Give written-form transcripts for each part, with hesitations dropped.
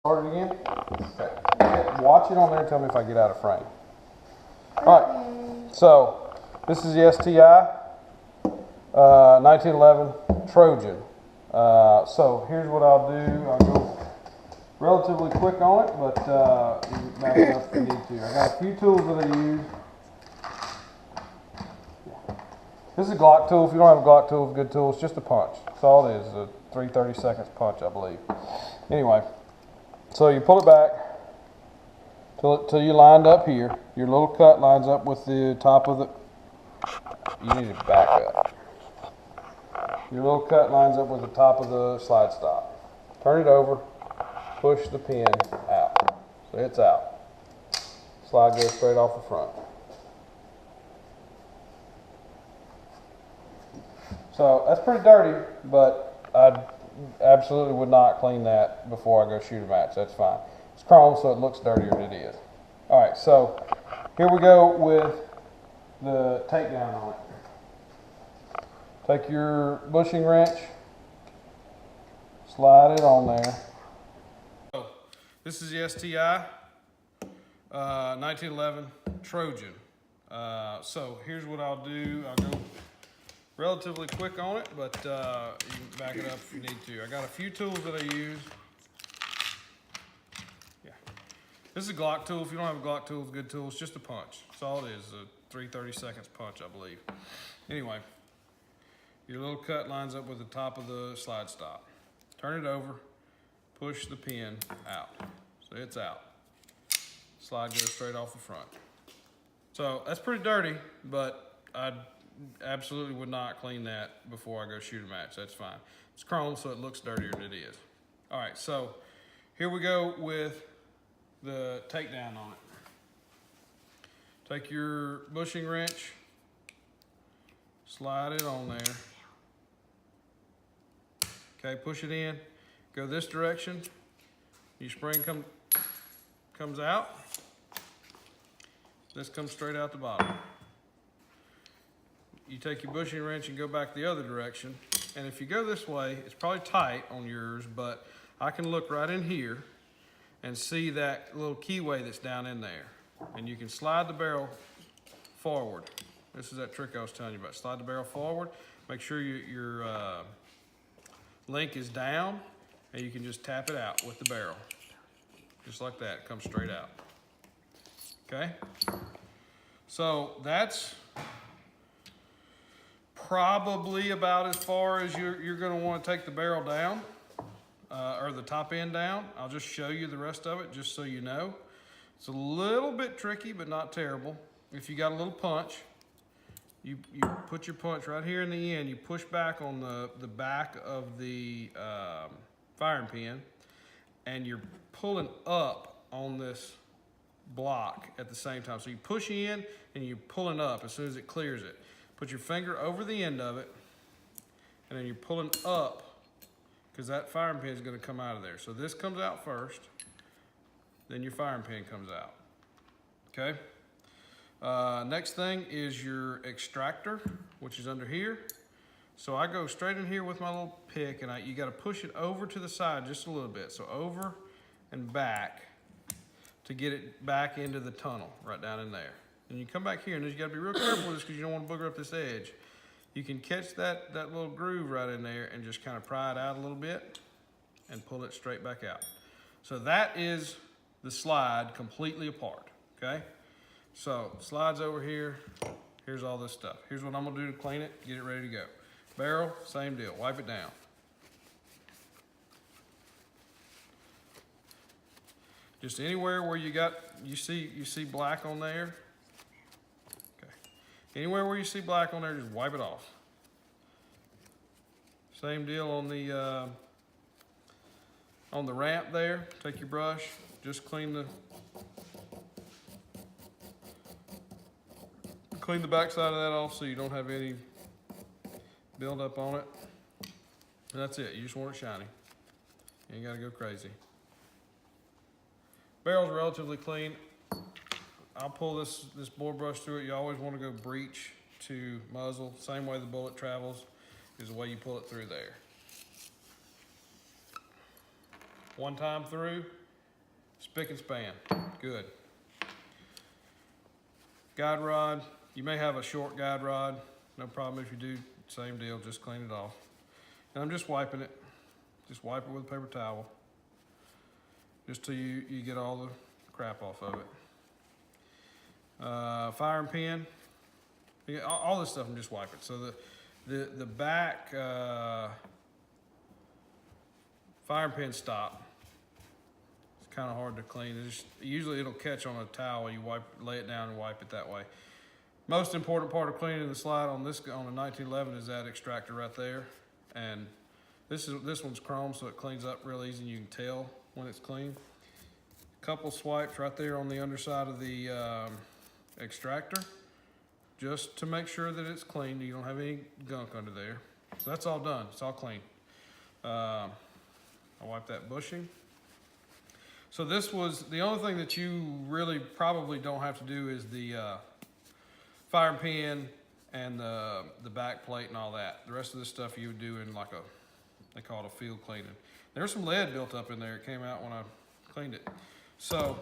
Start it again? Okay. Watch it on there and tell me if I get out of frame. Alright, so this is the STI 1911 Trojan. So here's what I'll do. I'll go relatively quick on it, but you can back it up if you need to. I got a few tools that I use. This is a Glock tool. If you don't have a Glock tool, it's a good tool. It's just a punch. That's all it is, a 3/30 seconds punch, I believe. Anyway, so you pull it back till you lined up here. Your little cut lines up with the top of the, you need to back up. Your little cut lines up with the top of the slide stop. Turn it over, push the pin out. So it's out. Slide goes straight off the front. So that's pretty dirty, but I absolutely would not clean that before I go shoot a match. That's fine. It's chrome, so it looks dirtier than it is. All right, so here we go with the takedown on it. Take your bushing wrench, slide it on there. So this is the STI 1911 Trojan. So here's what I'll do. I'll go relatively quick on it, but you can back it up if you need to. I got a few tools that I use. Yeah, this is a Glock tool. If you don't have a Glock tool, it's a good tool. It's just a punch. That's all it is, a 3/30 seconds punch, I believe. Anyway, your little cut lines up with the top of the slide stop. Turn it over, push the pin out. So it's out. Slide goes straight off the front. So that's pretty dirty, but I absolutely would not clean that before I go shoot a match. That's fine. It's chrome, so it looks dirtier than it is. All right, so here we go with the takedown on it. Take your bushing wrench, slide it on there. Okay, push it in. Go this direction. Your spring comes out. This comes straight out the bottom. You take your bushing wrench and go back the other direction. And if you go this way, it's probably tight on yours, but I can look right in here and see that little keyway that's down in there. And you can slide the barrel forward. This is that trick I was telling you about. Slide the barrel forward. Make sure your link is down, and you can just tap it out with the barrel. Just like that, it comes straight out. Okay? So that's probably about as far as you're going to want to take the barrel down, or the top end down. I'll just show you the rest of it just so you know. It's a little bit tricky, but not terrible. If you got a little punch, you put your punch right here in the end. You push back on the back of the firing pin, and you're pulling up on this block at the same time. So you push in and you're pulling up as soon as it clears it. Put your finger over the end of it, and then you're pulling up because that firing pin is going to come out of there. So this comes out first, then your firing pin comes out. Okay? Next thing is your extractor, which is under here. So I go straight in here with my little pick, and you got to push it over to the side just a little bit. So over and back to get it back into the tunnel right down in there. And you come back here, and you got to be real careful with this because you don't want to booger up this edge. You can catch that little groove right in there and just kind of pry it out a little bit and pull it straight back out. So that is the slide completely apart, okay? So slides over here. Here's all this stuff. Here's what I'm gonna do to clean it, get it ready to go. Barrel, same deal, wipe it down. Just anywhere where you see black on there. Okay. Anywhere where you see black on there, just wipe it off. Same deal on the ramp there. Take your brush, just clean the back side of that off so you don't have any buildup on it. And that's it. You just want it shiny. You ain't got to go crazy. Barrel's relatively clean. I'll pull this bore brush through it. You always want to go breech to muzzle. Same way the bullet travels is the way you pull it through there. One time through, Spick and span, good. Guide rod, you may have a short guide rod. No problem if you do, same deal, just clean it off. And I'm just wiping it. Just wipe it with a paper towel. Just till you get all the crap off of it. Firing pin, all this stuff I'm just wiping. So the back firing pin stop. It's kind of hard to clean. Usually it'll catch on a towel. You lay it down and wipe it that way. Most important part of cleaning the slide on the 1911 is that extractor right there. And this one's chrome, so it cleans up real easy and you can tell when it's clean. Couple swipes right there on the underside of the extractor, just to make sure that it's clean. You don't have any gunk under there. So that's all done, it's all clean. I wipe that bushing. So this was, the only thing that you really probably don't have to do is the firing pin and the back plate and all that. The rest of this stuff you would do in like they call it a field cleaning. There's some lead built up in there. It came out when I cleaned it. So,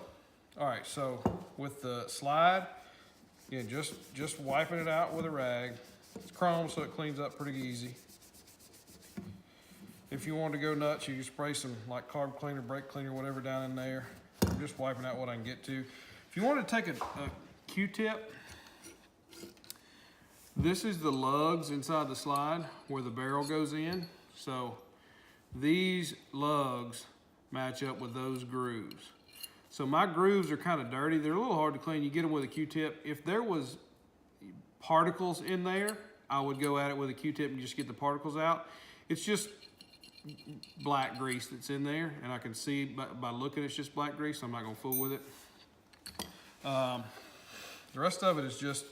all right, so with the slide, again, just wiping it out with a rag. It's chrome, so it cleans up pretty easy. If you want to go nuts, you can spray some like carb cleaner, brake cleaner, whatever down in there. I'm just wiping out what I can get to. If you want to take a Q-tip, this is the lugs inside the slide where the barrel goes in. So these lugs match up with those grooves. So my grooves are kind of dirty. They're a little hard to clean. You get them with a Q-tip. If there was particles in there, I would go at it with a Q-tip and just get the particles out. It's just black grease that's in there, and I can see by looking it's just black grease, so I'm not gonna fool with it. The rest of it is just,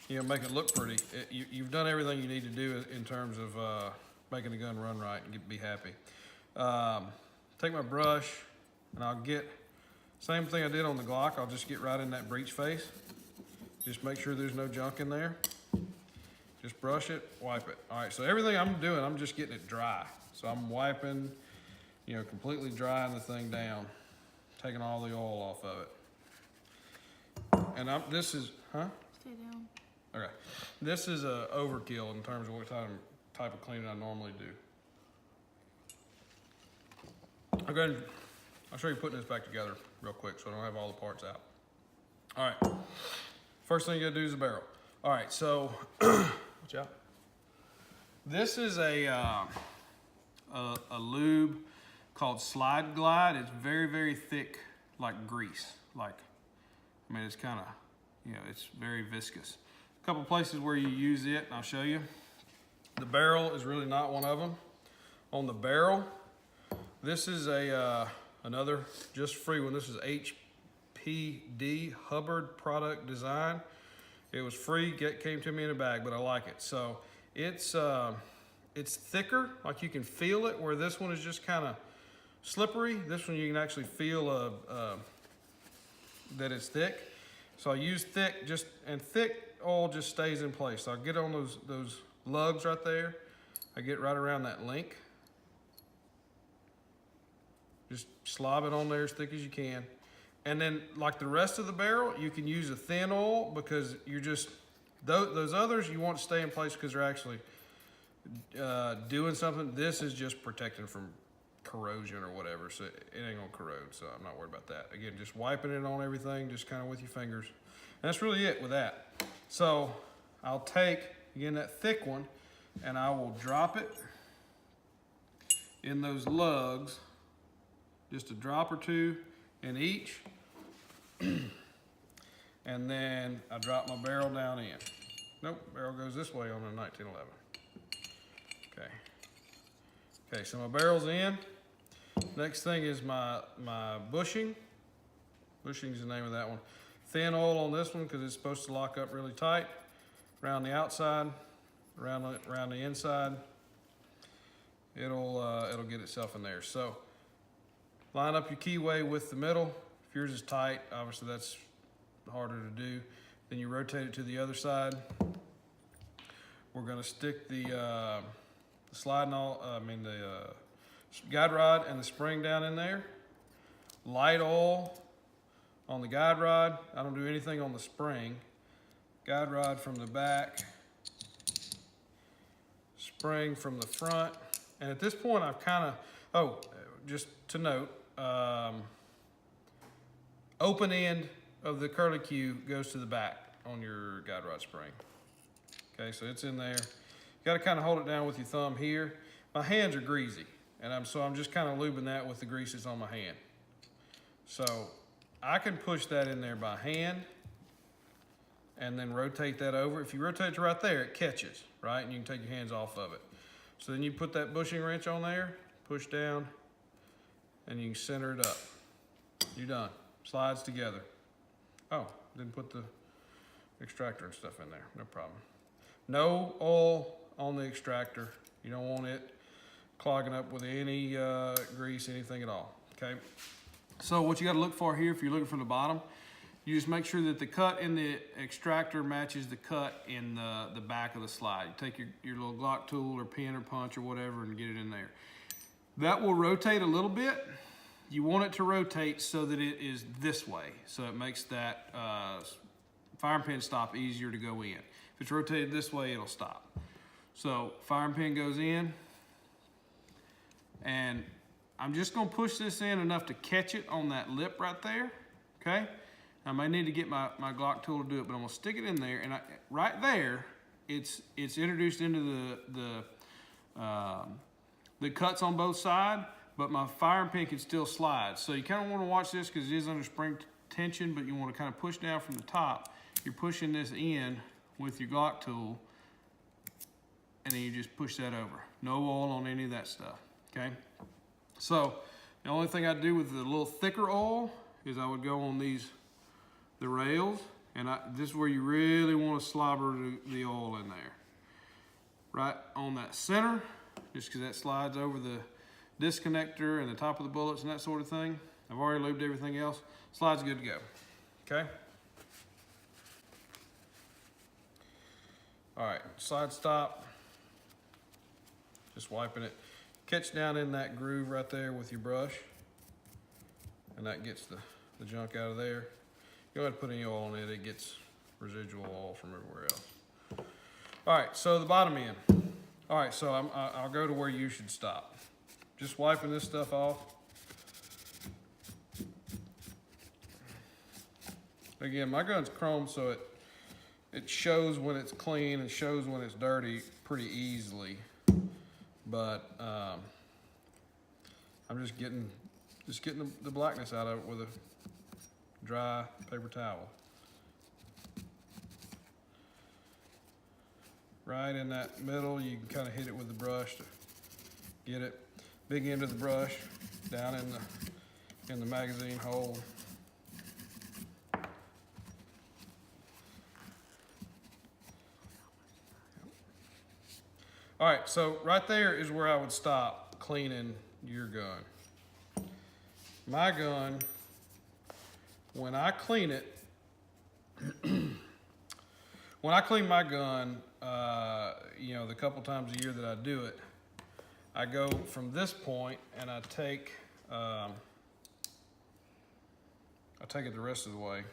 make it look pretty. You've done everything you need to do in terms of making the gun run right and be happy. Take my brush and I'll get, same thing I did on the Glock, I'll just get right in that breech face. Just make sure there's no junk in there. Just brush it, wipe it. All right, so everything I'm doing, I'm just getting it dry. So I'm wiping, completely drying the thing down, taking all the oil off of it. And this is, Stay down. Okay, this is a overkill in terms of what type of cleaning I normally do. I'll show you putting this back together real quick so I don't have all the parts out. All right, first thing you gotta do is the barrel. All right, so, watch out. This is a lube called Slide Glide. It's very, very thick, like grease. It's kind of, it's very viscous. A couple places where you use it, and I'll show you. The barrel is really not one of them. On the barrel, this is another just free one. This is HPD, Hubbard Product Design. It was free, came to me in a bag, but I like it. So it's thicker, like you can feel it, where this one is just kind of slippery. This one you can actually feel that it's thick. So I use thick, and thick oil just stays in place. So I get on those lugs right there. I get right around that link. Just slob it on there as thick as you can. And then like the rest of the barrel, you can use a thin oil because those others you want to stay in place because they're actually doing something. This is just protecting from corrosion or whatever, so it ain't gonna corrode, so I'm not worried about that. Again, just wiping it on everything, just kind of with your fingers. And that's really it with that. So I'll take, again, that thick one, and I will drop it in those lugs, just a drop or two in each. And then I drop my barrel down in. Nope, barrel goes this way on the 1911. Okay, so my barrel's in. Next thing is my bushing. Bushing is the name of that one. Thin oil on this one because it's supposed to lock up really tight. Around the outside, around the inside. It'll get itself in there. So line up your keyway with the middle. If yours is tight, obviously that's harder to do. Then you rotate it to the other side. We're gonna stick the guide rod and the spring down in there. light oil on the guide rod. I don't do anything on the spring. Guide rod from the back, spring from the front. And at this point I've kind of, just to note, open end of the curly Q goes to the back on your guide rod spring. Okay, so it's in there. You gotta kind of hold it down with your thumb here. My hands are greasy, and I'm just kind of lubing that with the greases on my hand. So I can push that in there by hand and then rotate that over. If you rotate it right there, it catches, right? And you can take your hands off of it. So then you put that bushing wrench on there, push down, and you can center it up. You're done. Slides together. Oh, didn't put the extractor and stuff in there. No problem. No oil on the extractor. You don't want it clogging up with any grease, anything at all. Okay. So what you got to look for here, if you're looking from the bottom, you just make sure that the cut in the extractor matches the cut in the back of the slide. You take your little Glock tool or pin or punch or whatever and get it in there. That will rotate a little bit. You want it to rotate so that it is this way. So it makes that firing pin stop easier to go in. If it's rotated this way, it'll stop. So firing pin goes in, and I'm just gonna push this in enough to catch it on that lip right there, okay? I may need to get my Glock tool to do it, but I'm gonna stick it in there, and right there, it's introduced into the cuts on both sides, but my firing pin can still slide. So you kind of want to watch this because it is under spring tension, but you want to kind of push down from the top. You're pushing this in with your Glock tool, and then you just push that over. No oil on any of that stuff, okay? So the only thing I do with the little thicker oil is I would go on the rails, and this is where you really want to slobber the oil in there. Right on that center, just because that slides over the disconnector and the top of the bullets and that sort of thing. I've already lubed everything else. Slide's good to go, okay? All right, slide stop. Just wiping it. Catch down in that groove right there with your brush, and that gets the junk out of there. Go ahead and put any oil in it. It gets residual oil from everywhere else. All right, so the bottom end. All right, so I'll go to where you should stop. Just wiping this stuff off. Again, my gun's chrome, so it shows when it's clean and shows when it's dirty pretty easily. But I'm just getting the blackness out of it with a dry paper towel. Right in that middle, you can kind of hit it with the brush to get it. Big end of the brush down in the magazine hole. All right, so right there is where I would stop cleaning your gun. My gun, when I clean it, when I clean my gun, the couple times a year that I do it, I go from this point and I take it the rest of the way.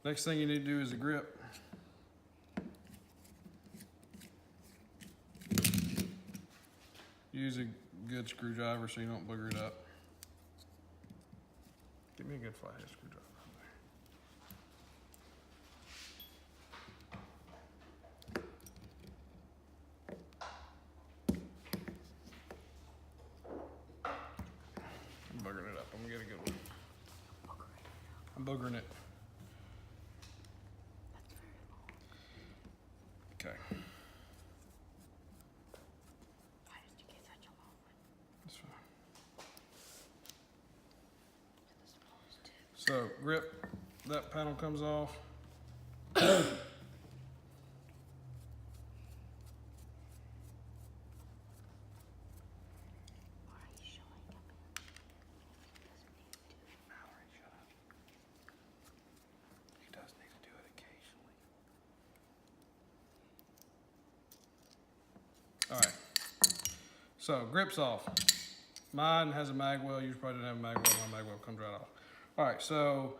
Next thing you need to do is the grip. Use a good screwdriver so you don't booger it up. Give me a good flathead screwdriver. I'm boogering it up. I'm gonna get a good one. I'm boogering it. Okay. So grip, that panel comes off. All right, so grip's off. Mine has a mag well. Yours probably didn't have a mag well. My mag well comes right off. All right, so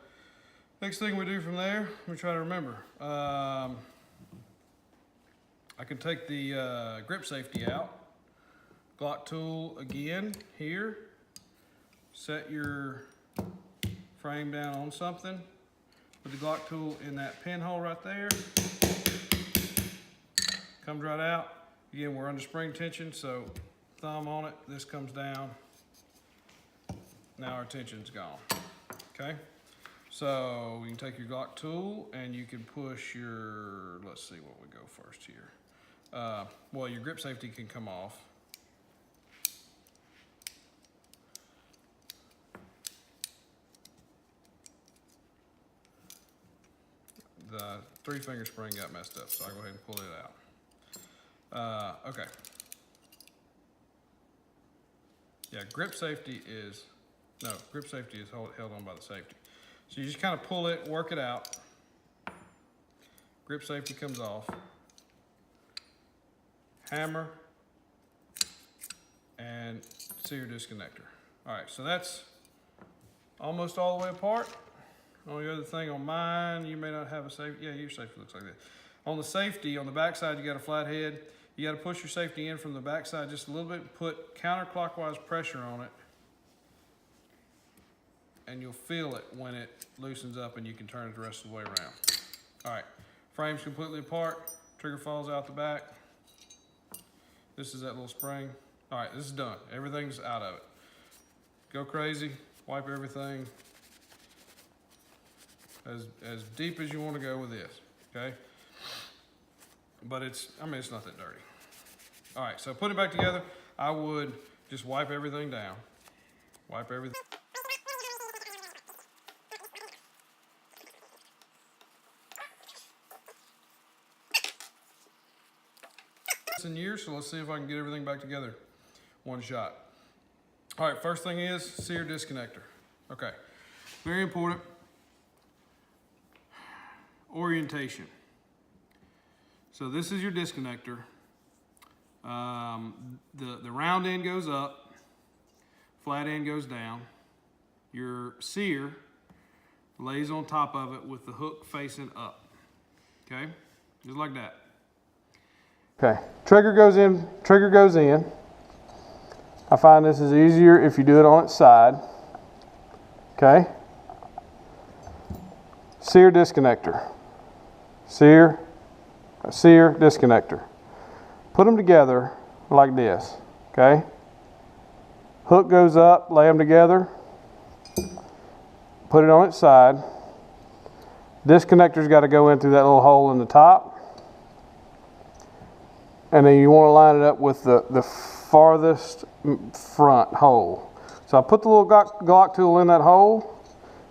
next thing we do from there, let me try to remember. I can take the grip safety out. Glock tool again here. Set your frame down on something. Put the Glock tool in that pinhole right there. Comes right out. Again, we're under spring tension, so thumb on it, this comes down. Now our tension's gone, okay? So you can take your Glock tool and you can push your, let's see what we go first here. Well, your grip safety can come off. The 3-finger spring got messed up, so I'll go ahead and pull it out. Okay. Yeah, grip safety is held on by the safety. So you just kind of pull it, work it out. Grip safety comes off. Hammer and sear disconnector. All right, so that's almost all the way apart. Only other thing on mine, you may not have a safety. Yeah, your safety looks like this. On the safety, on the back side, you got a flat head. You got to push your safety in from the back side just a little bit and put counterclockwise pressure on it. And you'll feel it when it loosens up and you can turn it the rest of the way around. All right, frame's completely apart. Trigger falls out the back. This is that little spring. All right, this is done. Everything's out of it. Go crazy, wipe everything. As deep as you want to go with this, okay? But it's not that dirty. All right, so put it back together. I would just wipe everything down. Wipe everything. In years, so let's see if I can get everything back together one shot. All right, first thing is sear disconnector. Okay, very important. Orientation. So this is your disconnector. The round end goes up, flat end goes down. Your sear lays on top of it with the hook facing up. Okay, just like that. Okay, trigger goes in, trigger goes in. I find this is easier if you do it on its side. Okay. Sear disconnector. Sear disconnector. Put them together like this, okay? Hook goes up, lay them together. Put it on its side. Disconnector's got to go in through that little hole in the top. And then you want to line it up with the farthest front hole. So I put the little Glock tool in that hole,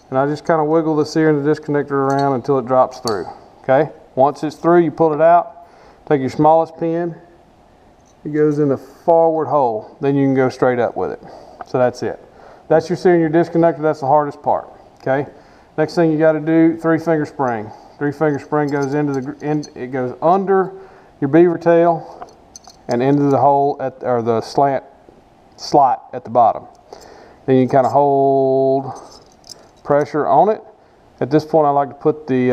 and I just kind of wiggle the sear and the disconnector around until it drops through. Okay, once it's through, you pull it out, take your smallest pin, it goes in the forward hole, then you can go straight up with it. So that's it. That's your sear and your disconnector, that's the hardest part. Okay, next thing you got to do, 3-finger spring. 3-finger spring goes it goes under your beaver tail and into the hole or the slot at the bottom. Then you kind of hold pressure on it. At this point, I like to put the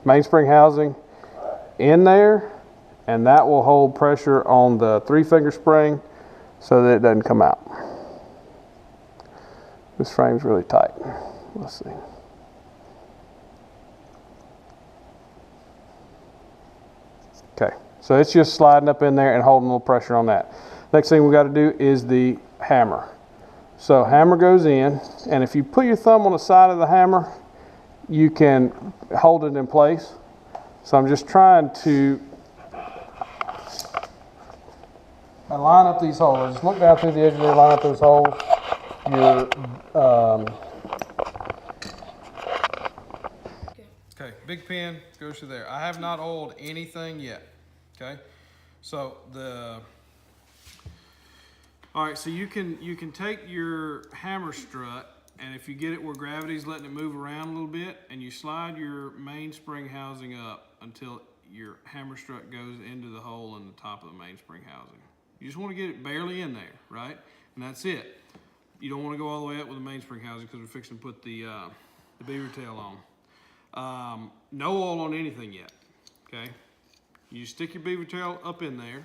mainspring housing in there, and that will hold pressure on the 3-finger spring so that it doesn't come out. This frame's really tight. Let's see. Okay, so it's just sliding up in there and holding a little pressure on that. Next thing we got to do is the hammer. So hammer goes in, and if you put your thumb on the side of the hammer, you can hold it in place. So I'm just trying to line up these holes. Just look down through the edge of there, line up those holes. Okay, big pin goes through there. I have not oiled anything yet. Okay, so all right, so you can take your hammer strut, and if you get it where gravity's letting it move around a little bit, and you slide your mainspring housing up until your hammer strut goes into the hole in the top of the mainspring housing. You just want to get it barely in there, right? And that's it. You don't want to go all the way up with the mainspring housing because we're fixing to put the beaver tail on. No oil on anything yet, okay? You stick your beaver tail up in there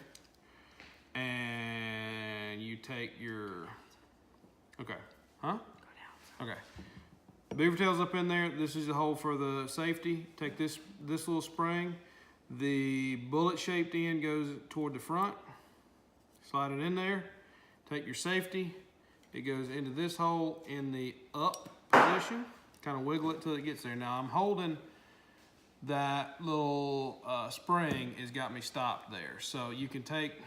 and you take your, okay, huh? Okay. Beaver tail's up in there. This is the hole for the safety. Take this little spring. The bullet shaped end goes toward the front. Slide it in there. Take your safety. It goes into this hole in the up position. Kind of wiggle it till it gets there. Now I'm holding that little spring has got me stopped there. So you can take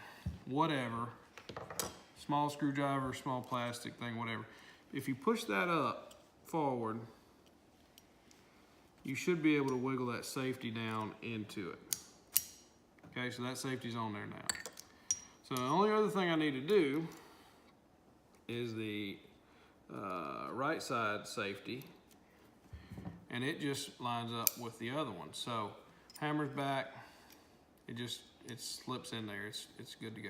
whatever, small screwdriver, small plastic thing, whatever. If you push that up forward, you should be able to wiggle that safety down into it. Okay, so that safety's on there now. So the only other thing I need to do is the right side safety, and it just lines up with the other one. So hammer's back, it slips in there, it's good to go.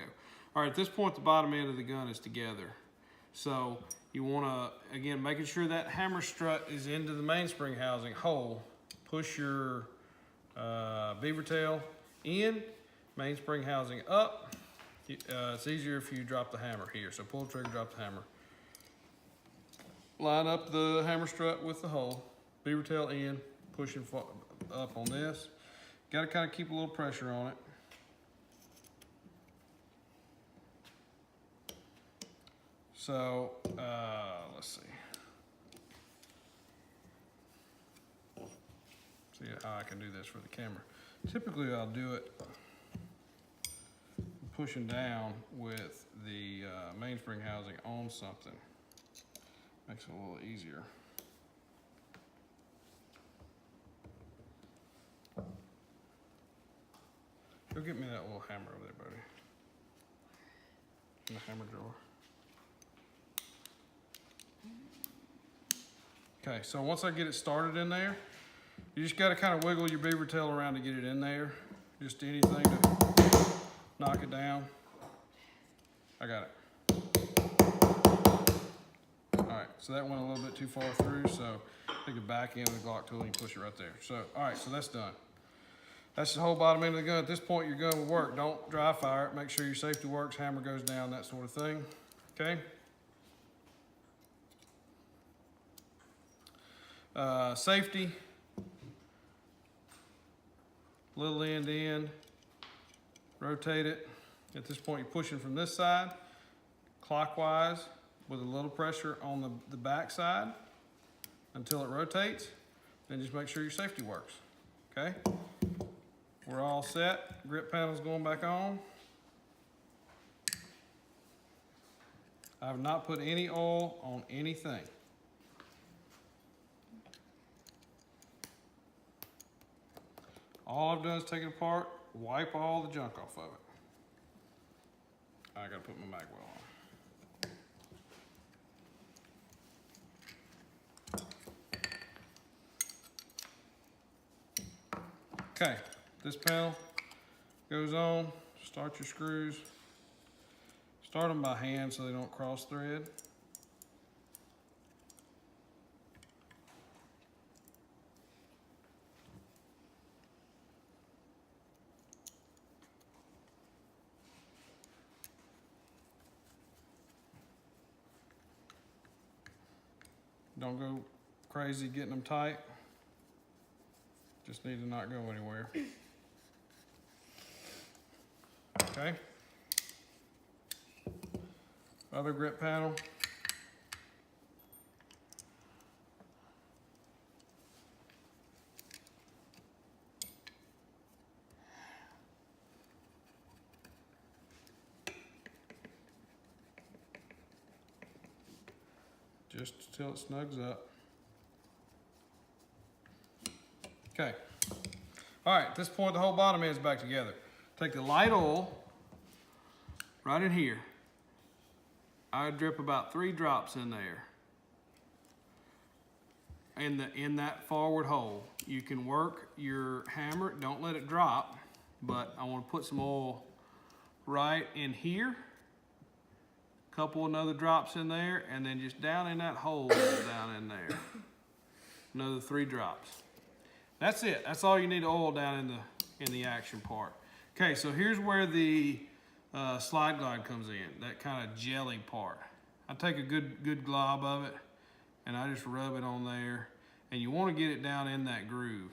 All right, at this point, the bottom end of the gun is together. So you wanna, again, making sure that hammer strut is into the mainspring housing hole. Push your beaver tail in, mainspring housing up. It's easier if you drop the hammer here. So pull the trigger, drop the hammer. Line up the hammer strut with the hole. Beaver tail in, pushing up on this. Gotta kind of keep a little pressure on it. So, let's see. See how I can do this for the camera. Typically I'll do it pushing down with the mainspring housing on something. Makes it a little easier. Go get me that little hammer over there, buddy. In the hammer drawer. Okay, so once I get it started in there, you just gotta kind of wiggle your beaver tail around to get it in there. Just anything to knock it down. I got it. All right, so that went a little bit too far through, so take the back end of the Glock tool and you push it right there. So, all right, so that's done. That's the whole bottom end of the gun. At this point, your gun will work. Don't dry fire it. Make sure your safety works, hammer goes down, that sort of thing, okay? Safety, little end in, rotate it. At this point, you're pushing from this side, clockwise, with a little pressure on the back side until it rotates. Then just make sure your safety works, okay? We're all set. Grip panel's going back on. I have not put any oil on anything. All I've done is take it apart, wipe all the junk off of it. I gotta put my mag well on. Okay, this panel goes on. Start your screws. Start them by hand so they don't cross thread. Don't go crazy getting them tight. Just need to not go anywhere. Okay. Other grip panel. Just till it snugs up. Okay. All right, at this point, the whole bottom end's back together. Take the light oil right in here. I drip about 3 drops in there. In that forward hole. You can work your hammer, don't let it drop, but I want to put some oil right in here couple another drops in there, and then just down in that hole down in there. Another 3 drops. That's it. That's all you need to oil down in the action part. Okay, so here's where the slide glide comes in, that kind of jelly part. I take a good glob of it, and I just rub it on there, and you want to get it down in that groove.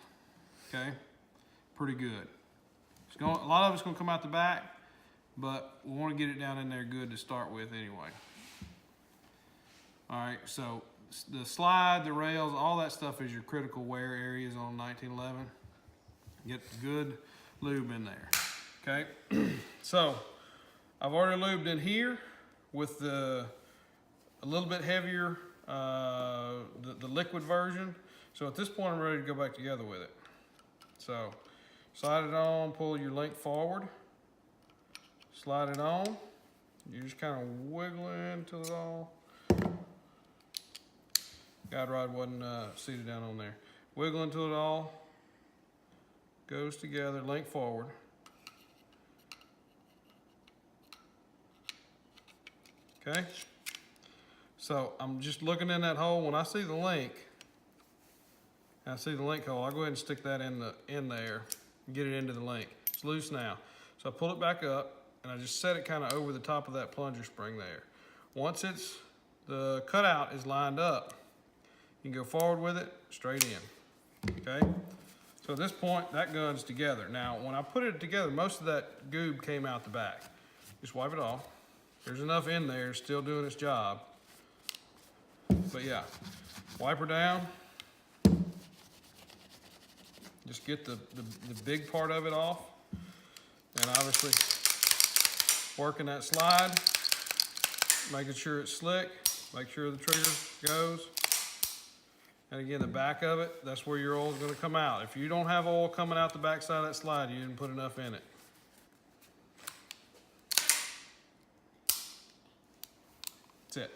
Okay, pretty good. A lot of it's going to come out the back, but we want to get it down in there good to start with anyway. All right, so the slide, the rails, all that stuff is your critical wear areas on 1911. Get good lube in there, okay? So I've already lubed in here with a little bit heavier, the liquid version. So at this point, I'm ready to go back together with it. So slide it on, pull your link forward, slide it on. You just kind of wiggle into it all. Guide rod wasn't seated down on there. Wiggle into it all. Goes together, link forward. Okay. So I'm just looking in that hole. When I see the link, hole, I'll go ahead and stick that in there and get it into the link. It's loose now. So I pull it back up and I just set it kind of over the top of that plunger spring there. Once the cutout is lined up, you can go forward with it, straight in, okay? So at this point, that gun's together. Now, when I put it together, most of that goob came out the back. Just wipe it off. There's enough in there, still doing its job. But yeah, wipe her down. Just get the big part of it off. And obviously, working that slide, making sure it's slick, make sure the trigger goes. And again, the back of it, that's where your oil is going to come out. If you don't have oil coming out the back side of that slide, you didn't put enough in it. That's it.